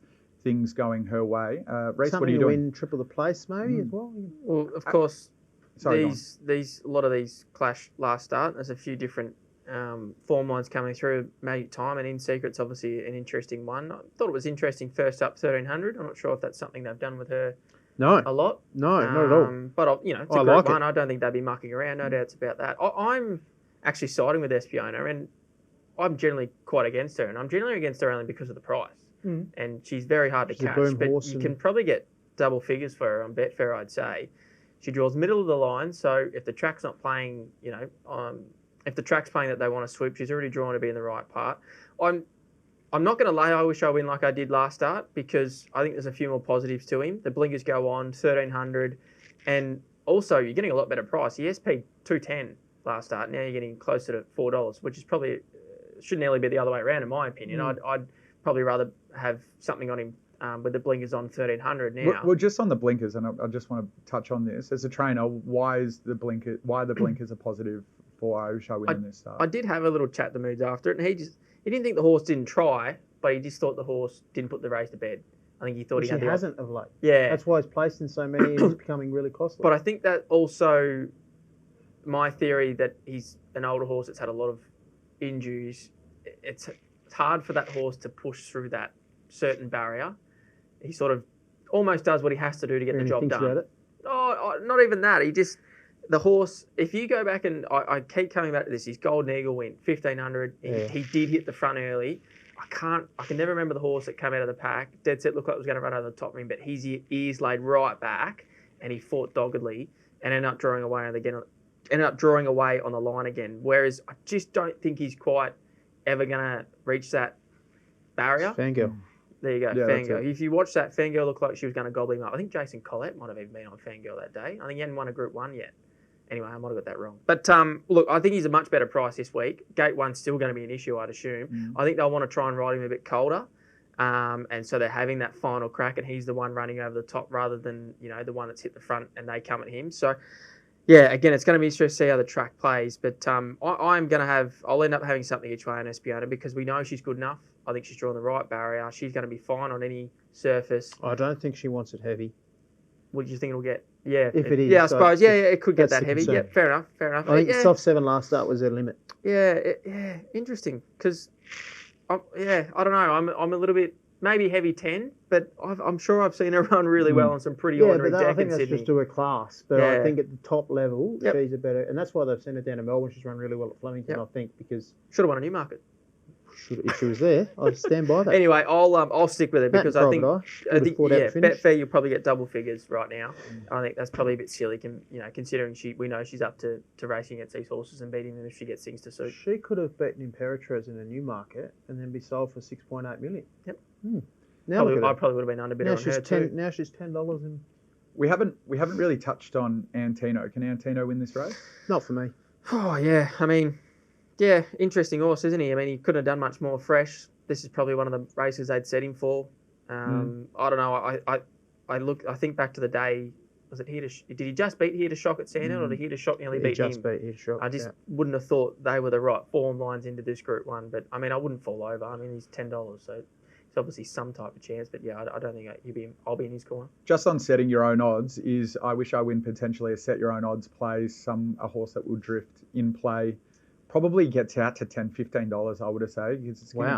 B: things going her way. Reece, what are you doing?
C: Win triple the place maybe as well.
D: Well, of course,
B: Sorry,
D: a lot of these clash last start. There's a few different form lines coming through. Magic Time and In Secret's obviously an interesting one. I thought it was interesting first up 1300. I'm not sure if that's something they've done with her.
C: No,
D: a lot.
C: No, not at all.
D: But it's a great one. I don't think they'd be mucking around. No doubts about that. I'm actually siding with Espiona, and I'm generally quite against her, and I'm generally against her only because of the price. And she's very hard to catch, but you can probably get double figures for her on Betfair, I'd say. She draws middle of the line, so if the track's not playing, if the track's playing that they want to sweep, she's already drawn to be in the right part. I'm not going to lay I wish I win like I did last start, because I think there's a few more positives to him. The blinkers go on, 1300, and also you're getting a lot better price. The SP 210 last start, now you're getting closer to $4, which is probably should nearly be the other way around in my opinion. I'd probably rather have something on him with the blinkers on 1300 now.
B: Well, just on the blinkers, and I just want to touch on this. As a trainer, why the blinkers are positive for Irish I win in this start?
D: I did have a little chat to Moods after it, and he didn't think the horse didn't try, but he just thought the horse didn't put the race to bed. I think he thought he hasn't
C: of late.
D: Yeah.
C: That's why he's placed in so many and he's becoming really costly.
D: But I think that also, my theory that he's an older horse that's had a lot of injuries, it's hard for that horse to push through that certain barrier. He sort of almost does what he has to do to get the job done.
C: About it?
D: Oh, not even that. The horse, if you go back and I keep coming back to this, his Golden Eagle win, 1500. He did hit the front early. I can never remember the horse that came out of the pack. Dead set looked like it was going to run over the top of him, but his ears laid right back and he fought doggedly and ended up drawing away on the line again. Whereas I just don't think he's quite ever going to reach that barrier.
C: Fangirl.
D: There you go,
B: yeah,
D: Fangirl. If you watch that, Fangirl looked like she was going to gobble him up. I think Jason Collette might have even been on Fangirl that day. I think he hadn't won a Group 1 yet. Anyway, I might have got that wrong. But look, I think he's a much better price this week. Gate 1's still going to be an issue, I'd assume. I think they'll want to try and ride him a bit colder. And so they're having that final crack, and he's the one running over the top rather than, the one that's hit the front and they come at him. So, yeah, again, it's going to be interesting to see how the track plays. But I'll end up having something each way on Espiona because we know she's good enough. I think she's drawn the right barrier. She's going to be fine on any surface.
C: I don't think she wants it heavy.
D: What do you think it'll get? Yeah,
C: if it is.
D: Yeah, I suppose. Yeah, it could get that heavy.
C: Concern.
D: Yeah, fair enough.
C: I think the soft 7 last start was their limit.
D: Yeah, interesting. Because, I don't know. I'm a little bit maybe heavy 10, but I'm sure I've seen her run really well on some pretty ordinary deck in Sydney.
C: I think that's just to her class. But I think at the top level, she's a better, and that's why they've sent her down to Melbourne. She's run really well at Flemington, I think, because
D: should have won a Newmarket.
C: If she was there, I'd stand by that.
D: Anyway, I'll stick with it because I think Betfair you'll probably get double figures right now. I think that's probably a bit silly, considering we know she's up to racing against these horses and beating them if she gets things to suit.
C: She could have beaten Imperatriz in a Newmarket and then be sold for $6.8 million.
D: Yep.
C: Now
D: I probably would have been underbid on her too.
C: Now she's $10 in.
B: We haven't really touched on Antino. Can Antino win this race?
C: Not for me.
D: Oh yeah, I mean. Yeah, interesting horse, isn't he? I mean, he couldn't have done much more fresh. This is probably one of the races they'd set him for. I don't know. I think back to the day. Was it did he just beat Here to Shock at Sandhill, or did Here to Shock nearly beat him?
C: He just beat Here to Shock.
D: I just wouldn't have thought they were the right form lines into this Group 1. But I mean, I wouldn't fall over. I mean, he's $10, so it's obviously some type of chance. But yeah, I don't think I'll be in his corner.
B: Just on setting your own odds, I Wish I Win potentially a set your own odds play, a horse that will drift in play. Probably gets out to $10, $15, I would say.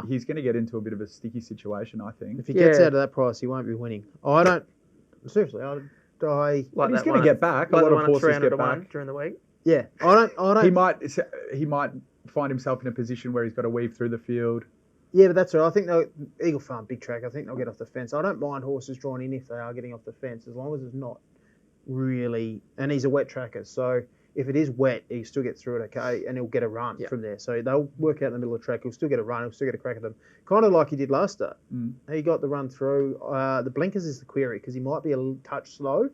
B: He's going to get into a bit of a sticky situation, I think.
C: If he gets out of that price, he won't be winning. Seriously,
B: he's going to get back. A lot of horses get back
D: during the week.
C: Yeah, I don't.
B: He might find himself in a position where he's got to weave through the field.
C: Yeah, but that's all right. I think Eagle Farm, big track. I think they'll get off the fence. I don't mind horses drawn in if they are getting off the fence, as long as it's not really. And he's a wet tracker, so. If it is wet, he'll still get through it okay, and he'll get a run from there. So they'll work out in the middle of the track. He'll still get a run. He'll still get a crack at them. Kind of like he did last start. He got the run through. The blinkers is the query because he might be a touch slow,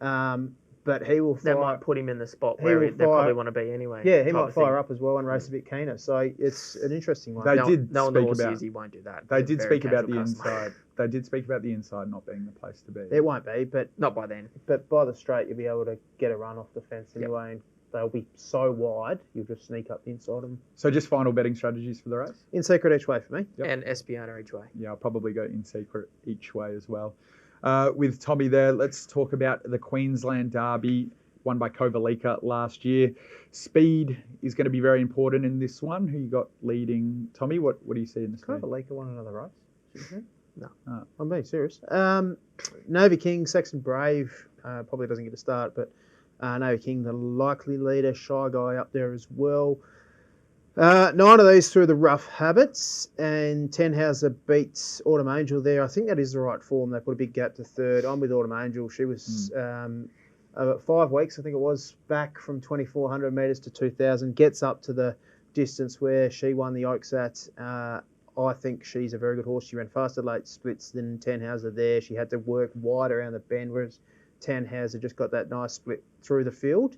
C: but he will fire.
D: That might put him in the spot where they probably want to be anyway.
C: Yeah, he might fire up as well and race a bit keener. So it's an interesting one.
D: He won't do that.
B: They did speak about the inside. They did speak about the inside not being the place to be.
C: It won't be, but
D: not by then.
C: But by the straight, you'll be able to get a run off the fence anyway. they'll be so wide, you'll just sneak up the inside of them.
B: So just final betting strategies for the race?
C: In secret each way for me.
B: Yep.
D: And Espiona each way.
B: Yeah, I'll probably go in secret each way as well. With Tommy there, let's talk about the Queensland Derby, won by Kovalika last year. Speed is going to be very important in this one. Who you got leading? Tommy, what do you see in this one?
C: Kovalika won another race.
D: No.
C: I'm being serious. Navy King, Saxon Brave, probably doesn't get a start, but Navy King, the likely leader, Shy Guy up there as well. 9 of these through the rough habits, and Tenhauser beats Autumn Angel there. I think that is the right form. They put a big gap to third. I'm with Autumn Angel. She was 5 weeks, I think it was, back from 2,400 metres to 2,000, gets up to the distance where she won the Oaks at. I think she's a very good horse. She ran faster late splits than Tenhauser there. She had to work wide around the bend, whereas Tenhauser just got that nice split through the field.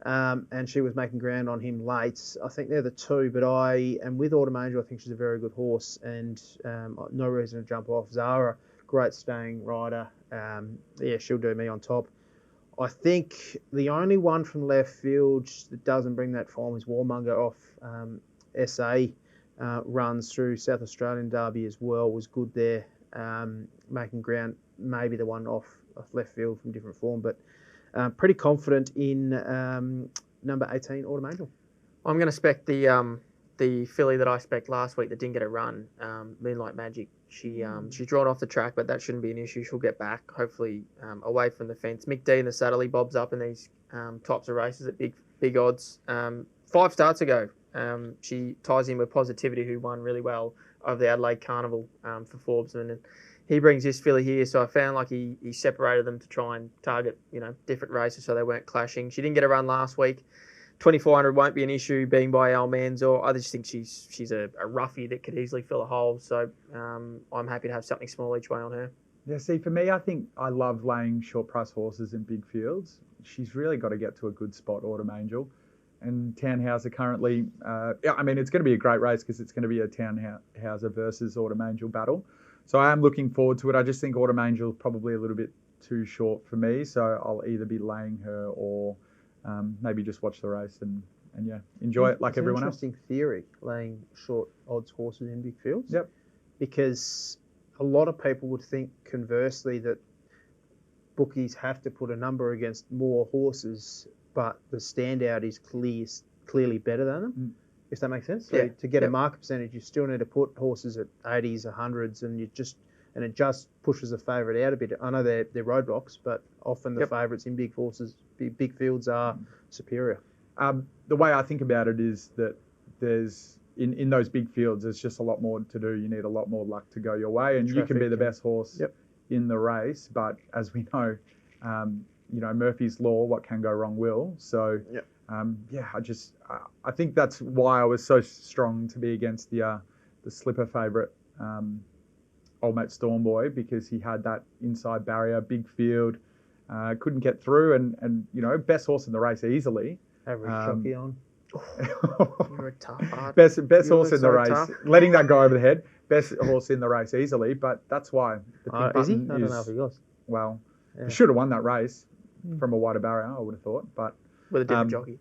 C: And she was making ground on him late. I think they're the two, but I am with Autumn Angel. I think she's a very good horse, and no reason to jump off. Zara, great staying rider. She'll do me on top. I think the only one from left field that doesn't bring that form is Warmonger off SA. Runs through South Australian Derby as well, was good there, making ground, maybe the one off left field from different form, but pretty confident in number 18, Autumn Angel.
D: I'm going to spec the filly that I spec'd last week that didn't get a run, Moonlight Magic. She's drawn off the track, but that shouldn't be an issue. She'll get back, hopefully away from the fence. Mick D in the saddle, he bobs up in these types of races at big odds. 5 starts ago, she ties in with Positivity, who won really well over the Adelaide Carnival for Forbesman, and he brings this filly here. So I found like he separated them to try and target different races so they weren't clashing. She didn't get a run last week. 2,400 won't be an issue, being by Al Manzor. I just think she's a roughie that could easily fill a hole. So I'm happy to have something small each way on her.
B: Yeah, see, for me, I think I love laying short price horses in big fields. She's really got to get to a good spot, Autumn Angel. And Townhauser currently, it's going to be a great race because it's going to be a Townhauser versus Autumn Angel battle. So I am looking forward to it. I just think Autumn Angel is probably a little bit too short for me. So I'll either be laying her or maybe just watch the race and enjoy it like everyone else.
C: Interesting theory, laying short odds horses in big fields.
B: Yep.
C: Because a lot of people would think conversely that bookies have to put a number against more horses, but the standout is clearly better than them, if that makes sense. So to get a market percentage, you still need to put horses at 80s, 100s, and it just pushes the favourite out a bit. I know they're roadblocks, but often the favourites in big horses, big fields are superior.
B: The way I think about it is that there's in those big fields, there's just a lot more to do. You need a lot more luck to go your way, and you can be the best horse in the race. But as we know, Murphy's Law, what can go wrong will. So, I think that's why I was so strong to be against the slipper favourite, Old Mate Stormboy, because he had that inside barrier, big field, couldn't get through, and best horse in the race easily.
C: Average jockey on.
D: You're a tough heart.
B: Best horse in the race. Tough. Letting that go over the head. Best horse in the race easily, but that's why the pink button
C: is he? I don't know if he was.
B: Well, he should have won that race from a wider barrier, I would have thought, but
D: with a different jockey.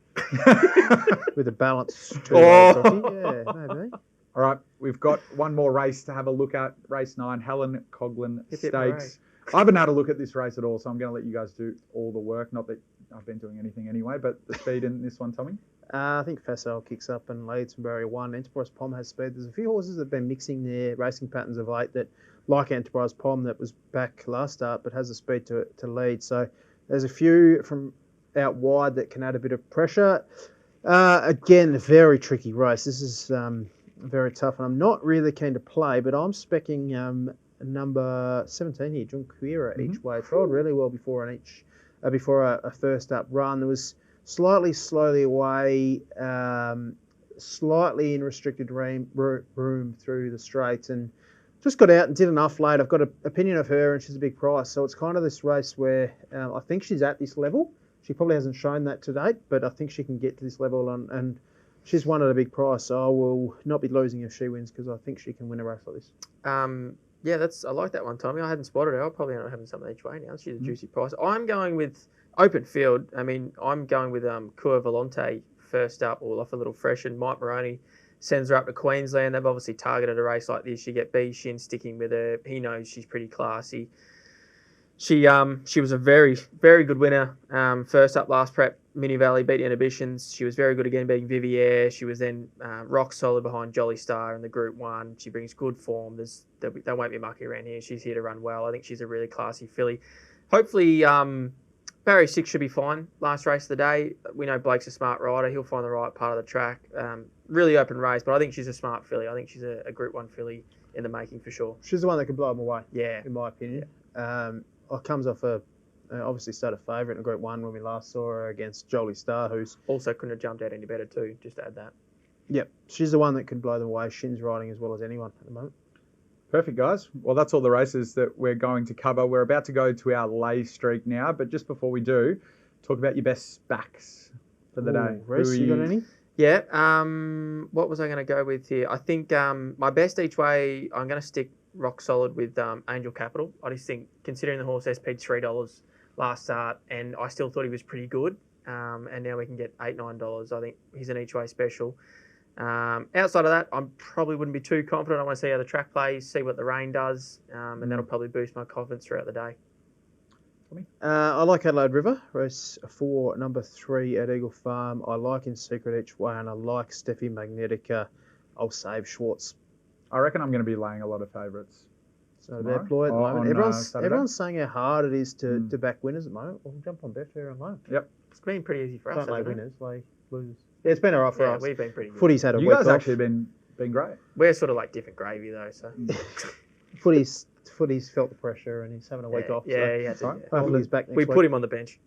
C: With a balanced jockey. Yeah, maybe.
B: All right, we've got one more race to have a look at. Race 9, Helen Coughlan Stakes. I haven't had a look at this race at all, so I'm going to let you guys do all the work. Not that I've been doing anything anyway, but the speed in this one, Tommy?
C: I think Facile kicks up and leads from barrier 1. Enterprise Pom has speed. There's a few horses that have been mixing their racing patterns of late that, like Enterprise Pom, that was back last start but has the speed to lead. So there's a few from out wide that can add a bit of pressure. Again, a very tricky race. This is very tough, and I'm not really keen to play, but I'm speccing number 17 here, John Quira, each way. Trialled really well before a first up run. There was slowly away, slightly in restricted room through the straight, and just got out and did enough late. I've got an opinion of her, and she's a big price. So it's kind of this race where I think she's at this level. She probably hasn't shown that to date, but I think she can get to this level, and she's won at a big price. So I will not be losing if she wins, because I think she can win a race like this.
D: I like that one, Tommy. I hadn't spotted her. I'll probably end up having something each way now. She's a juicy price. I'm going with Open field. I mean, I'm going with Kua Volante first up, or off a little fresh, and Mike Moroney sends her up to Queensland. They've obviously targeted a race like this. You get B Shin sticking with her. He knows she's pretty classy. She was a very, very good winner. First up last prep, Mini Valley beat Inhibitions. She was very good again, beating Vivier. She was then rock solid behind Jolly Star in the Group 1. She brings good form. They won't be mucky around here. She's here to run well. I think she's a really classy filly. Hopefully, Barrier 6 should be fine. Last race of the day. We know Blake's a smart rider. He'll find the right part of the track. Really open race, but I think she's a smart filly. I think she's a Group 1 filly in the making for sure.
C: She's the one that could blow them away.
D: Yeah.
C: In my opinion. Comes off obviously started favourite in Group 1 when we last saw her against Jolie Star, who's
D: also couldn't have jumped out any better too, just to add that.
C: Yep, she's the one that could blow them away. Shin's riding as well as anyone at the moment.
B: Perfect, guys. Well, that's all the races that we're going to cover. We're about to go to our lay streak now, but just before we do, talk about your best backs for the day.
C: Reece, you got any?
D: Yeah. What was I going to go with here? I think my best each way, I'm going to stick rock solid with Angel Capital. I just think, considering the horse SP'd $3 last start, and I still thought he was pretty good, and now we can get $8, $9. I think he's an each way special. Outside of that, I probably wouldn't be too confident. I want to see how the track plays, see what the rain does, and that'll probably boost my confidence throughout the day.
C: I like Adelaide River, race 4, number 3 at Eagle Farm. I like In Secret each way, and I like Steffi Magnetica. I'll save Schwartz.
B: I reckon I'm going to be laying a lot of favourites.
C: So they're ploy at the moment. Everyone's saying how hard it is to back winners at the moment. We'll jump on Betfair and loan.
B: Yep.
D: It's been pretty easy for us.
C: Don't lay winners, lay losers. Yeah, it's been all right for us.
D: We've been pretty good.
C: Footy's had a
B: week off. You guys actually been great.
D: We're sort of like different gravy though, so.
C: Footy's felt the pressure and he's having a week off.
D: Yeah, he had to.
C: Hopefully he's back next week.
D: We put him on the bench.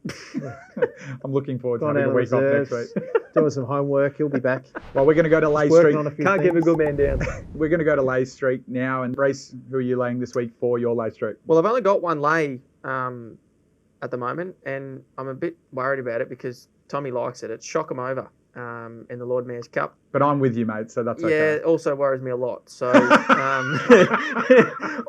B: I'm looking forward to having a week off next week.
C: Doing some homework. He'll be back.
B: Well, we're going to go to Lay Street.
D: Can't give a good man down.
B: We're going to go to Lay Street now. And Reece, who are you laying this week for your Lay Street?
D: Well, I've only got one lay at the moment, and I'm a bit worried about it because Tommy likes it. It's Shock 'em Over in the Lord Mayor's Cup.
B: But I'm with you, mate, so that's okay.
D: Yeah, it also worries me a lot. So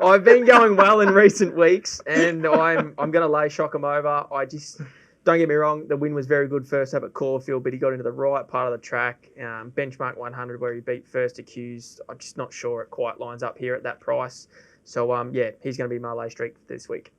D: I've been going well in recent weeks, and I'm going to lay Shock 'em Over. I just... Don't get me wrong, the win was very good first up at Caulfield, but he got into the right part of the track. Benchmark 100 where he beat First Accused. I'm just not sure it quite lines up here at that price. So, he's going to be my lay streak this week.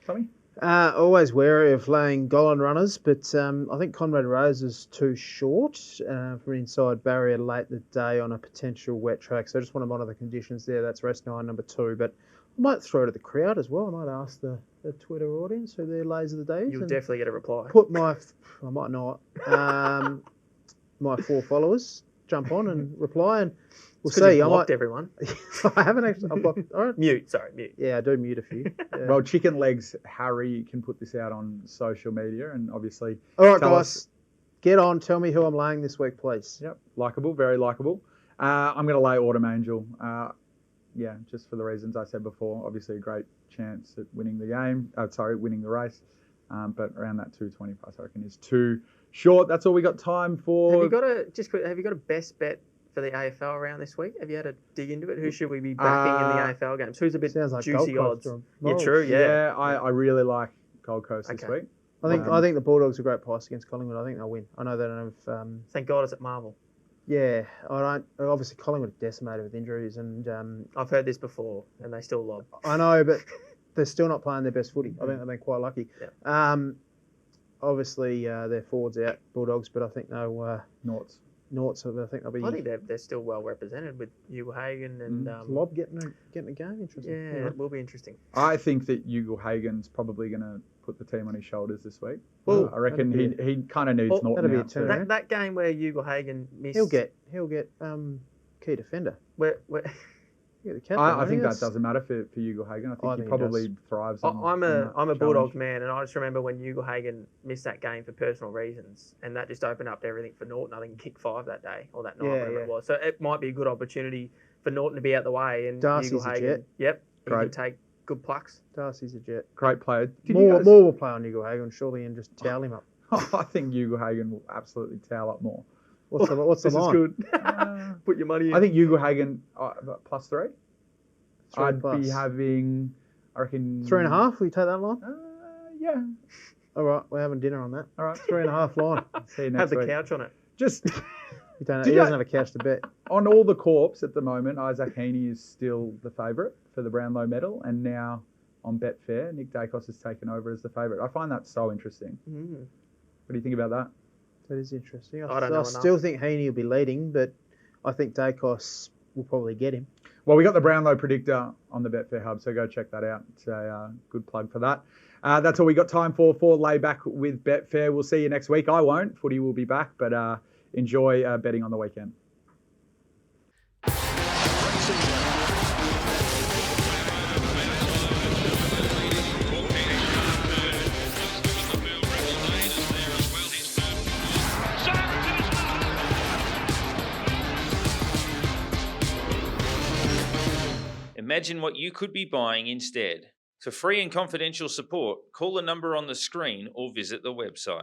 B: Tommy?
C: Always wary of laying Golan runners, but I think Conrad Rose is too short for an inside barrier late in the day on a potential wet track. So I just want to monitor the conditions there. That's race 9, number 2. But I might throw it at the crowd as well. I might ask the Twitter audience who their lays of the day is.
D: You'll definitely get a reply.
C: I might not. My 4 followers jump on and reply, and we'll see.
D: I blocked everyone.
C: I haven't actually. I've blocked. All right.
D: Mute.
C: Yeah, I do mute a few. Yeah.
B: Well, Chicken Legs Harry can put this out on social media, and obviously.
C: All right, guys, get on. Tell me who I'm laying this week, please.
B: Yep, likeable, very likeable. I'm going to lay Autumn Angel. Yeah, just for the reasons I said before. Obviously, a great chance at winning the game. Winning the race. But around that 220 price, I reckon, is too short. That's all we got time for.
D: Have you got a best bet for the AFL round this week? Have you had to dig into it? Who should we be backing in the AFL games? Who's a bit juicy odds? Yeah, true. Yeah,
B: I really like Gold Coast this week.
C: I think the Bulldogs are a great price against Collingwood. I think they'll win. I know they don't have.
D: Thank God it's at Marvel.
C: Yeah, I don't. Obviously, Collingwood are decimated with injuries, and
D: I've heard this before, and they still lob.
C: I know, but they're still not playing their best footy. I think they've been quite lucky.
D: Yeah.
C: Obviously, their forwards out, Bulldogs, but I think they'll
B: Noughts.
C: So I think they'll be.
D: I think they're still well represented with Hugo Hagen and
C: Lob getting a game. Interesting.
D: Yeah, it will be interesting.
B: I think that Hugo Hagen's probably going to put the team on his shoulders this week.
D: Well,
B: I reckon he kind of needs Norton out.
D: That game where Hugo Hagen missed.
C: He'll get key defender.
D: Where
B: I think that doesn't matter for Hugo Hagen. I think he probably thrives on.
D: I'm a Bulldogs man, and I just remember when Hugo Hagen missed that game for personal reasons, and that just opened up everything for Norton. I think he kicked 5 that day or that night, whatever it was. So it might be a good opportunity for Norton to be out the way, and
C: Darcy's
D: Hugo Hagen.
C: A jet.
D: Yep, he can take good plucks.
C: Darcy's a jet.
B: Great player.
C: More will play on Hugo Hagen surely and just towel him up.
B: I think Hugo Hagen will absolutely towel up more.
C: What's the line?
D: This is good. Put your money in.
B: I think Hugo Hagen +3. I'd
C: plus.
B: be having, I reckon...
C: 3.5, will you take that line?
B: Yeah.
C: All right, we're having dinner on that.
B: All right.
C: 3.5 line.
B: See you next
D: Have the
B: week.
D: couch on it.
B: Just
C: He doesn't have a couch to bet.
B: on all the corps at the moment, Isaac Heaney is still the favourite for the Brownlow medal, and now on Betfair, Nick Dacos has taken over as the favourite. I find that so interesting.
D: Mm.
B: What do you think about that?
C: That is interesting.
D: I don't know
C: I
D: enough.
C: still think Heaney will be leading, but I think Dacos will probably get him.
B: Well, we got the Brownlow predictor on the Betfair Hub, so go check that out. It's a good plug for that. That's all we got time for Layback with Betfair. We'll see you next week. I won't. Footy will be back, but enjoy betting on the weekend.
E: Imagine what you could be buying instead. For free and confidential support, call the number on the screen or visit the website.